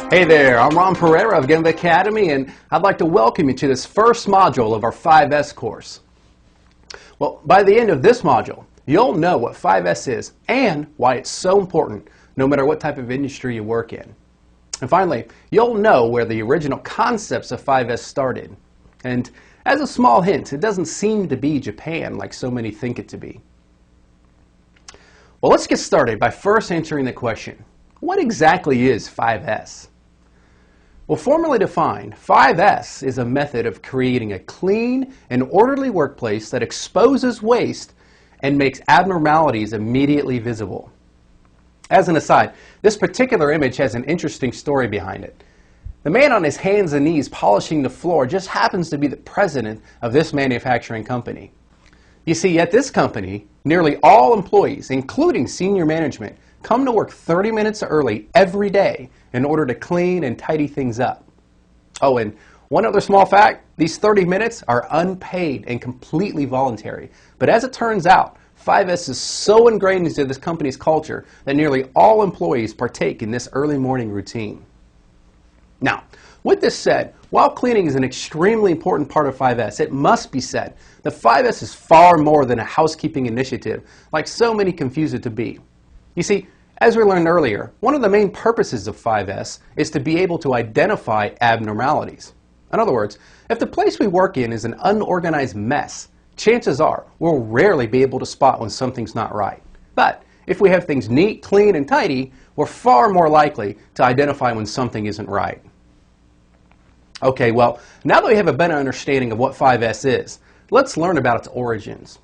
Hey there, I'm Ron Pereira of Gemba Academy, and I'd like to welcome you to this first module of our 5S course. Well, by the end of this module, you'll know what 5S is and why it's so important no matter what type of industry you work in. And finally, you'll know where the original concepts of 5S started. And as a small hint, it doesn't seem to be Japan like so many think it to be. Well, let's get started by first answering the question, what exactly is 5S? Well, formally defined, 5S is a method of creating a clean and orderly workplace that exposes waste and makes abnormalities immediately visible. As an aside, this particular image has an interesting story behind it. The man on his hands and knees polishing the floor just happens to be the president of this manufacturing company. You see, at this company, nearly all employees, including senior management, come to work 30 minutes early every day in order to clean and tidy things up. Oh, and one other small fact, these 30 minutes are unpaid and completely voluntary. But as it turns out, 5S is so ingrained into this company's culture that nearly all employees partake in this early morning routine. Now, with this said, while cleaning is an extremely important part of 5S, it must be said that 5S is far more than a housekeeping initiative, like so many confuse it to be. You see, as we learned earlier, one of the main purposes of 5S is to be able to identify abnormalities. In other words, if the place we work in is an unorganized mess, chances are we'll rarely be able to spot when something's not right. But if we have things neat, clean, and tidy, we're far more likely to identify when something isn't right. Okay, well, now that we have a better understanding of what 5S is, let's learn about its origins.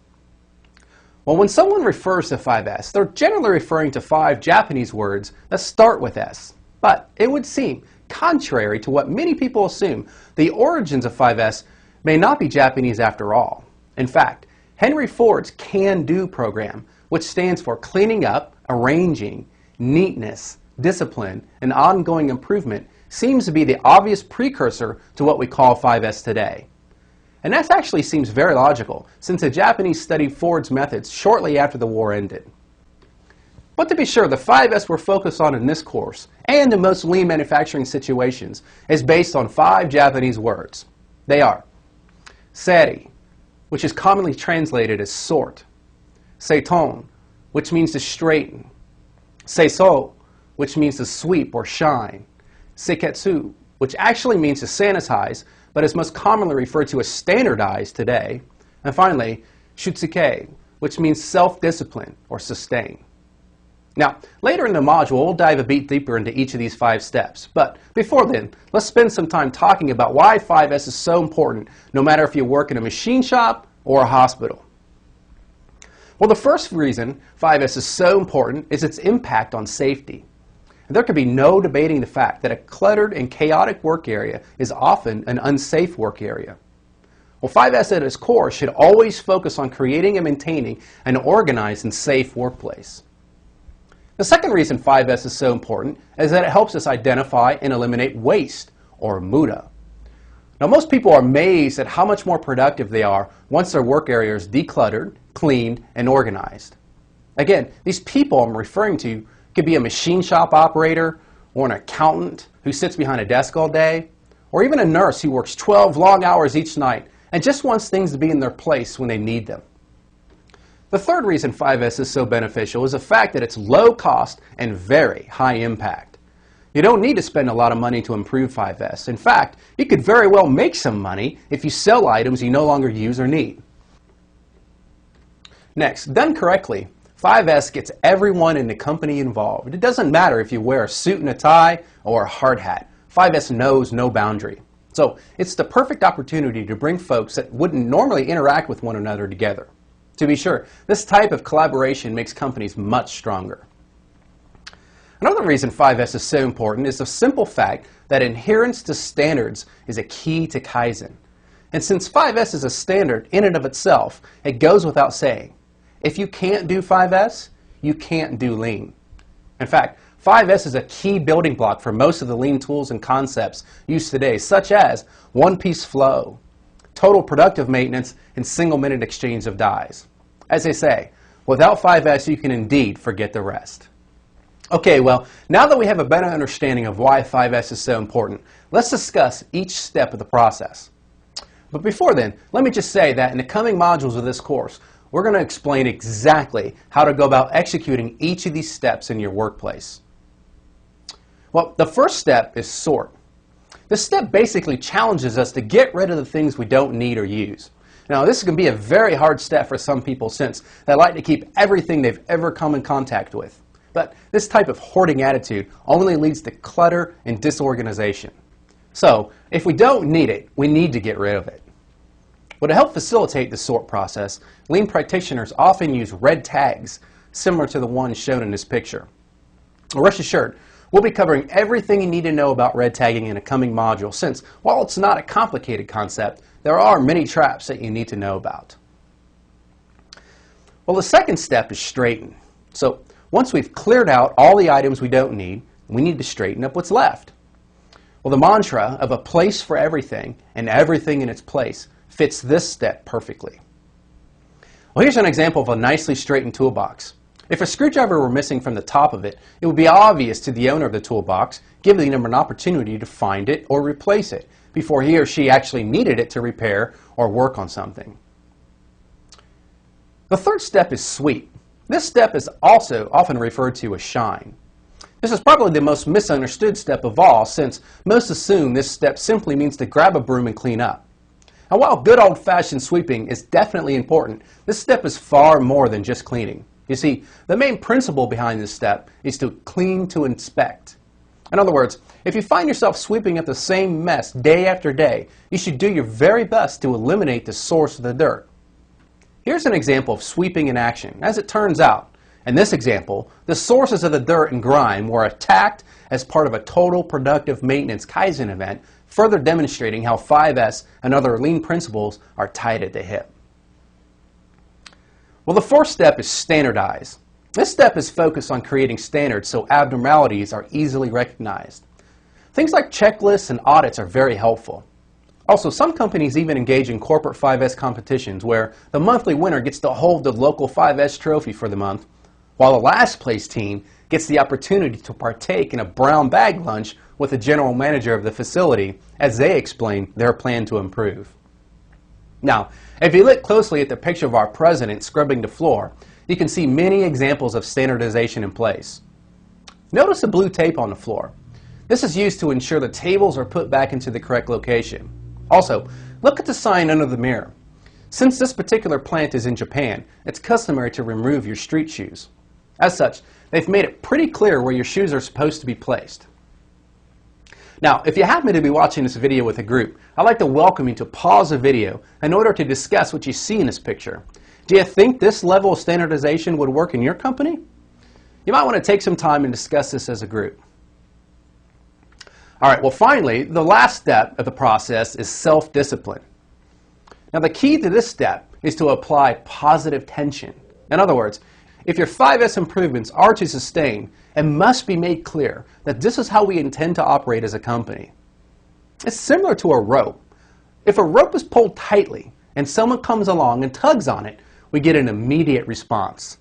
Well, when someone refers to 5S, they're generally referring to 5 Japanese words that start with S. But it would seem, contrary to what many people assume, the origins of 5S may not be Japanese after all. In fact, Henry Ford's Can-Do program, which stands for cleaning up, arranging, neatness, discipline, and ongoing improvement, seems to be the obvious precursor to what we call 5S today. And that actually seems very logical, since the Japanese studied Ford's methods shortly after the war ended. But to be sure, the 5S we're focused on in this course, and in most lean manufacturing situations, is based on 5 Japanese words. They are seri, which is commonly translated as sort, seiton, which means to straighten, seiso, which means to sweep or shine, seiketsu, which actually means to sanitize, but is most commonly referred to as standardized today. And finally, shutsuke, which means self-discipline or sustain. Now, later in the module, we'll dive a bit deeper into each of these 5 steps. But before then, let's spend some time talking about why 5S is so important, no matter if you work in a machine shop or a hospital. Well, the first reason 5S is so important is its impact on safety. There can be no debating the fact that a cluttered and chaotic work area is often an unsafe work area. Well, 5S at its core should always focus on creating and maintaining an organized and safe workplace. The second reason 5S is so important is that it helps us identify and eliminate waste, or muda. Now, most people are amazed at how much more productive they are once their work area is decluttered, cleaned, and organized. Again, these people I'm referring to could be a machine shop operator, or an accountant who sits behind a desk all day, or even a nurse who works 12 long hours each night and just wants things to be in their place when they need them. The third reason 5S is so beneficial is the fact that it's low cost and very high impact. You don't need to spend a lot of money to improve 5S. In fact, you could very well make some money if you sell items you no longer use or need. Next, done correctly, 5S gets everyone in the company involved. It doesn't matter if you wear a suit and a tie or a hard hat. 5S knows no boundary. So it's the perfect opportunity to bring folks that wouldn't normally interact with one another together. To be sure, this type of collaboration makes companies much stronger. Another reason 5S is so important is the simple fact that adherence to standards is a key to Kaizen. And since 5S is a standard in and of itself, it goes without saying. If you can't do 5S, you can't do lean. In fact, 5S is a key building block for most of the lean tools and concepts used today, such as one-piece flow, total productive maintenance, and single-minute exchange of dies. As they say, without 5S, you can indeed forget the rest. Okay, well, now that we have a better understanding of why 5S is so important, let's discuss each step of the process. But before then, let me just say that in the coming modules of this course, we're going to explain exactly how to go about executing each of these steps in your workplace. Well, the first step is sort. This step basically challenges us to get rid of the things we don't need or use. Now, this can be a very hard step for some people since they like to keep everything they've ever come in contact with. But this type of hoarding attitude only leads to clutter and disorganization. So, if we don't need it, we need to get rid of it. Well, to help facilitate the sort process, Lean practitioners often use red tags, similar to the one shown in this picture. Well, rest assured, we'll be covering everything you need to know about red tagging in a coming module, since while it's not a complicated concept, there are many traps that you need to know about. Well, the second step is straighten. So, once we've cleared out all the items we don't need, we need to straighten up what's left. Well, the mantra of a place for everything and everything in its place fits this step perfectly. Well, here's an example of a nicely straightened toolbox. If a screwdriver were missing from the top of it, it would be obvious to the owner of the toolbox, giving them an opportunity to find it or replace it before he or she actually needed it to repair or work on something. The third step is sweep. This step is also often referred to as shine. This is probably the most misunderstood step of all, since most assume this step simply means to grab a broom and clean up. Now, while good old-fashioned sweeping is definitely important, this step is far more than just cleaning. You see, the main principle behind this step is to clean to inspect. In other words, if you find yourself sweeping up the same mess day after day, you should do your very best to eliminate the source of the dirt. Here's an example of sweeping in action. As it turns out, in this example, the sources of the dirt and grime were attacked as part of a total productive maintenance Kaizen event, further demonstrating how 5S and other lean principles are tied at the hip. Well, the fourth step is standardize. This step is focused on creating standards so abnormalities are easily recognized. Things like checklists and audits are very helpful. Also, some companies even engage in corporate 5S competitions where the monthly winner gets to hold the local 5S trophy for the month, while the last place team gets the opportunity to partake in a brown bag lunch with the general manager of the facility as they explain their plan to improve. Now, if you look closely at the picture of our president scrubbing the floor, you can see many examples of standardization in place. Notice the blue tape on the floor. This is used to ensure the tables are put back into the correct location. Also, look at the sign under the mirror. Since this particular plant is in Japan, it's customary to remove your street shoes. As such, they've made it pretty clear where your shoes are supposed to be placed. Now, if you happen to be watching this video with a group, I'd like to welcome you to pause the video in order to discuss what you see in this picture. Do you think this level of standardization would work in your company? You might want to take some time and discuss this as a group. All right, well, finally, the last step of the process is self-discipline. Now, the key to this step is to apply positive tension. In other words, if your 5S improvements are to sustain, it must be made clear that this is how we intend to operate as a company. It's similar to a rope. If a rope is pulled tightly and someone comes along and tugs on it, we get an immediate response.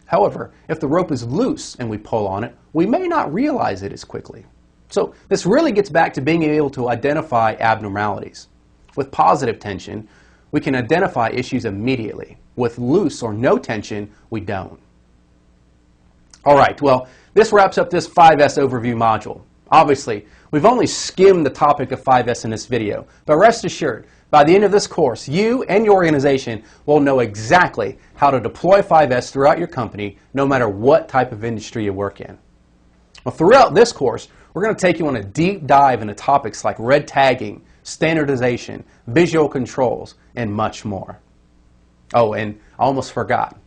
However, if the rope is loose and we pull on it, we may not realize it as quickly. So this really gets back to being able to identify abnormalities. With positive tension, we can identify issues immediately. With loose or no tension, we don't. All right, well, this wraps up this 5S overview module. Obviously, we've only skimmed the topic of 5S in this video, but rest assured, by the end of this course, you and your organization will know exactly how to deploy 5S throughout your company, no matter what type of industry you work in. Well, throughout this course, we're going to take you on a deep dive into topics like red tagging, standardization, visual controls, and much more. Oh, and I almost forgot.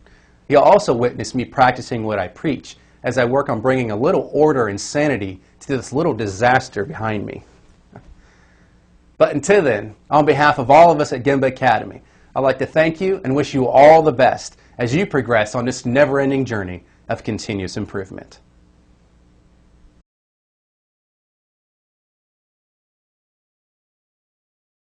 You'll also witness me practicing what I preach as I work on bringing a little order and sanity to this little disaster behind me. But until then, on behalf of all of us at Gemba Academy, I'd like to thank you and wish you all the best as you progress on this never-ending journey of continuous improvement.